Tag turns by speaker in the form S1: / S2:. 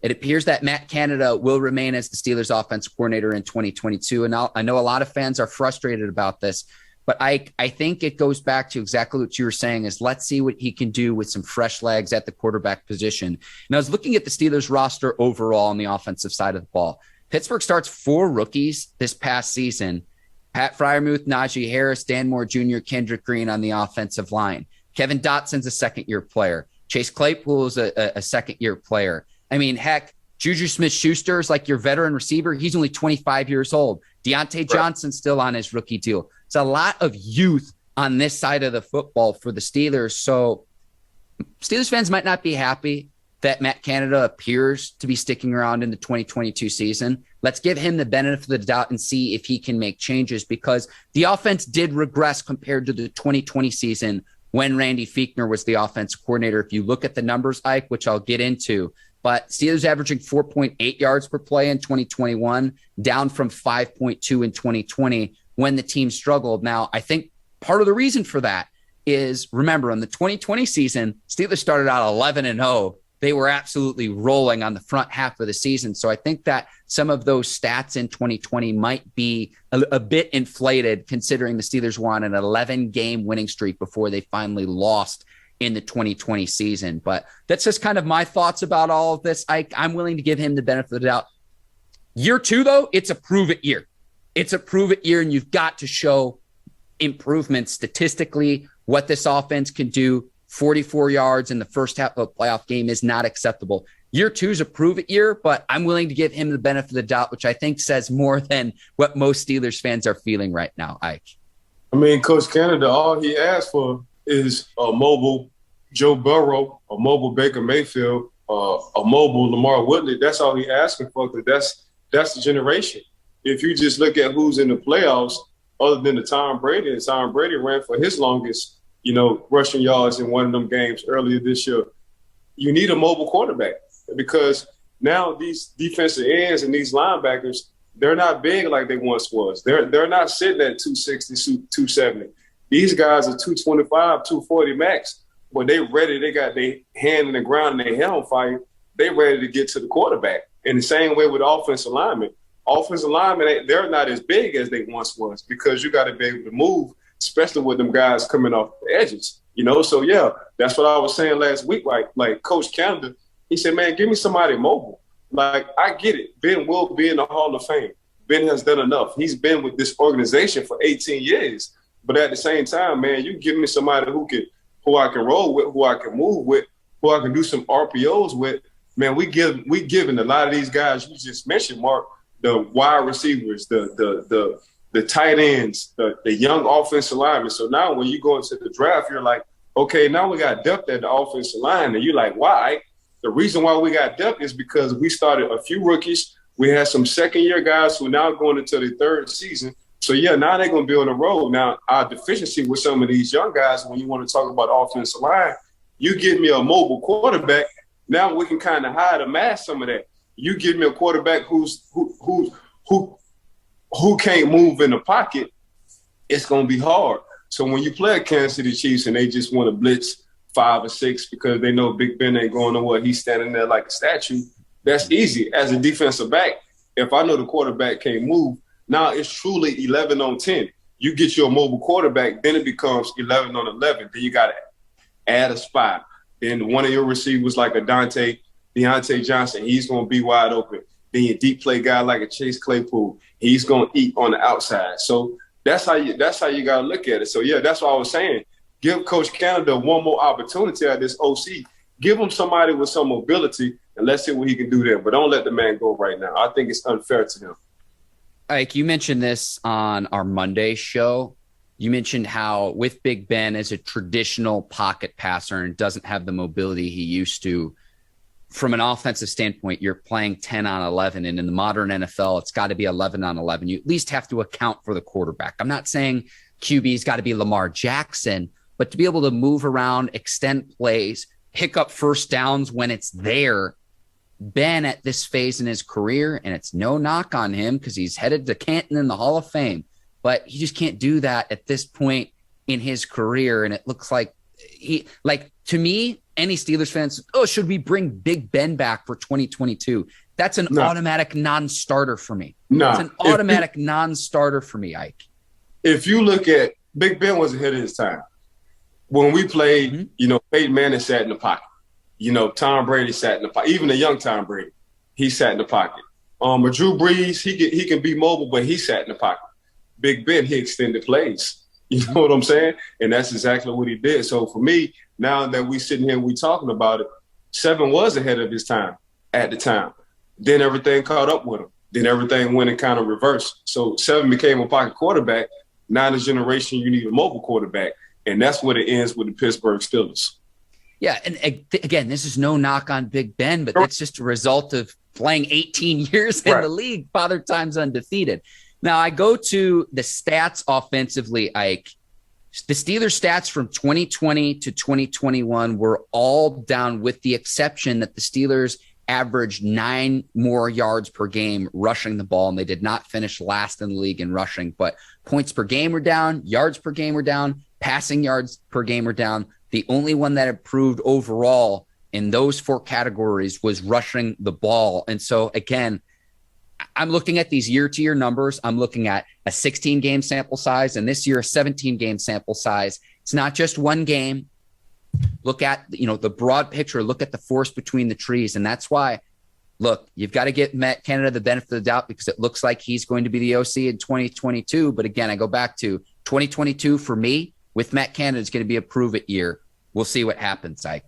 S1: It appears that Matt Canada will remain as the Steelers offensive coordinator in 2022. And I know a lot of fans are frustrated about this, but I think it goes back to exactly what you were saying is let's see what he can do with some fresh legs at the quarterback position. And I was looking at the Steelers roster overall on the offensive side of the ball. Pittsburgh starts 4 rookies this past season. Pat Freiermuth, Najee Harris, Dan Moore Jr., Kendrick Green on the offensive line. Kevin Dotson's a second-year player. Chase Claypool is a second-year player. I mean, heck, Juju Smith-Schuster is like your veteran receiver. He's only 25 years old. Deontay Johnson's still on his rookie deal. It's a lot of youth on this side of the football for the Steelers. So Steelers fans might not be happy that Matt Canada appears to be sticking around in the 2022 season. Let's give him the benefit of the doubt and see if he can make changes, because the offense did regress compared to the 2020 season when Randy Fichtner was the offensive coordinator. If you look at the numbers, Ike, which I'll get into, but Steelers averaging 4.8 yards per play in 2021, down from 5.2 in 2020 when the team struggled. Now, I think part of the reason for that is, remember, in the 2020 season, Steelers started out 11-0. They were absolutely rolling on the front half of the season. So I think that some of those stats in 2020 might be a bit inflated, considering the Steelers were on an 11-game winning streak before they finally lost in the 2020 season. But that's just kind of my thoughts about all of this. I'm willing to give him the benefit of the doubt. Year 2, though, it's a prove-it year. It's a prove-it year, and you've got to show improvement statistically, what this offense can do. 44 yards in the first half of a playoff game is not acceptable. Year 2 is a prove-it year, but I'm willing to give him the benefit of the doubt, which I think says more than what most Steelers fans are feeling right now, Ike.
S2: I mean, Coach Canada, all he asked for is a mobile Joe Burrow, a mobile Baker Mayfield, a mobile Lamar Woodley. That's all he asking for, because that's the generation. If you just look at who's in the playoffs, other than the Tom Brady, and Tom Brady ran for his longest, rushing yards in one of them games earlier this year. You need a mobile quarterback, because now these defensive ends and these linebackers, they're not big like they once was. They're not sitting at 260, 270. These guys are 225, 240 max. When they ready, they got their hand in the ground and their head on fire. They ready to get to the quarterback. And the same way with offensive linemen. Offensive linemen, they're not as big as they once was, because you got to be able to move, especially with them guys coming off the edges, So, yeah, that's what I was saying last week. Like Coach Canada, he said, man, give me somebody mobile. Like, I get it. Ben will be in the Hall of Fame. Ben has done enough. He's been with this organization for 18 years. But at the same time, man, you give me somebody who I can roll with, who I can move with, who I can do some RPOs with. Man, we giving a lot of these guys you just mentioned, Mark, the wide receivers, the tight ends, the young offensive linemen. So now when you go into the draft, you're like, okay, now we got depth at the offensive line. And you're like, why? The reason why we got depth is because we started a few rookies. We had some second-year guys who are now going into their third season. So, yeah, now they're going to be on the road. Now, our deficiency with some of these young guys, when you want to talk about offensive line, you give me a mobile quarterback, now we can kind of hide or mask some of that. You give me a quarterback who can't move in the pocket, it's going to be hard. So when you play a Kansas City Chiefs and they just want to blitz 5 or 6 because they know Big Ben ain't going nowhere, he's standing there like a statue, that's easy. As a defensive back, if I know the quarterback can't move, now it's truly 11 on 10. You get your mobile quarterback, then it becomes 11 on 11. Then you got to add a spot. Then one of your receivers like a Deontay Johnson, he's going to be wide open. Then your deep play guy like a Chase Claypool, he's going to eat on the outside. So that's how you got to look at it. So, yeah, that's what I was saying. Give Coach Canada one more opportunity at this OC. Give him somebody with some mobility, and let's see what he can do there. But don't let the man go right now. I think it's unfair to him.
S1: Ike, you mentioned this on our Monday show. You mentioned how with Big Ben as a traditional pocket passer and doesn't have the mobility he used to, from an offensive standpoint, you're playing 10 on 11. And in the modern NFL, it's got to be 11 on 11. You at least have to account for the quarterback. I'm not saying QB's got to be Lamar Jackson, but to be able to move around, extend plays, pick up first downs when it's there. Ben at this phase in his career, and it's no knock on him because he's headed to Canton in the Hall of Fame, but he just can't do that at this point in his career. And it looks like to me, any Steelers fans, should we bring Big Ben back for 2022? That's an automatic non-starter for me. It's an automatic non-starter for me, Ike.
S2: If you look at Big Ben was ahead of his time. When we played, Peyton Manning sat in the pocket. Tom Brady sat in the pocket. Even the young Tom Brady, he sat in the pocket. But Drew Brees, he can be mobile, but he sat in the pocket. Big Ben, he extended plays. You know what I'm saying? And that's exactly what he did. So for me, now that we sitting here and we talking about it, 7 was ahead of his time at the time. Then everything caught up with him. Then everything went and kind of reversed. So 7 became a pocket quarterback. Now in this generation, you need a mobile quarterback. And that's what it ends with the Pittsburgh Steelers.
S1: Yeah, and again, this is no knock on Big Ben, but it's just a result of playing 18 years in the league, Father Time's undefeated. Now, I go to the stats offensively, Ike. The Steelers' stats from 2020 to 2021 were all down, with the exception that the Steelers averaged 9 more yards per game rushing the ball, and they did not finish last in the league in rushing. But points per game were down, yards per game were down, passing yards per game were down. The only one that improved overall in those 4 categories was rushing the ball. And so, again, I'm looking at these year-to-year numbers. I'm looking at a 16-game sample size, and this year a 17-game sample size. It's not just one game. Look at the broad picture. Look at the forest between the trees, and that's why. Look, you've got to get Matt Canada the benefit of the doubt, because it looks like he's going to be the OC in 2022. But again, I go back to 2022 for me with Matt Canada is going to be a prove-it year. We'll see what happens, Ike.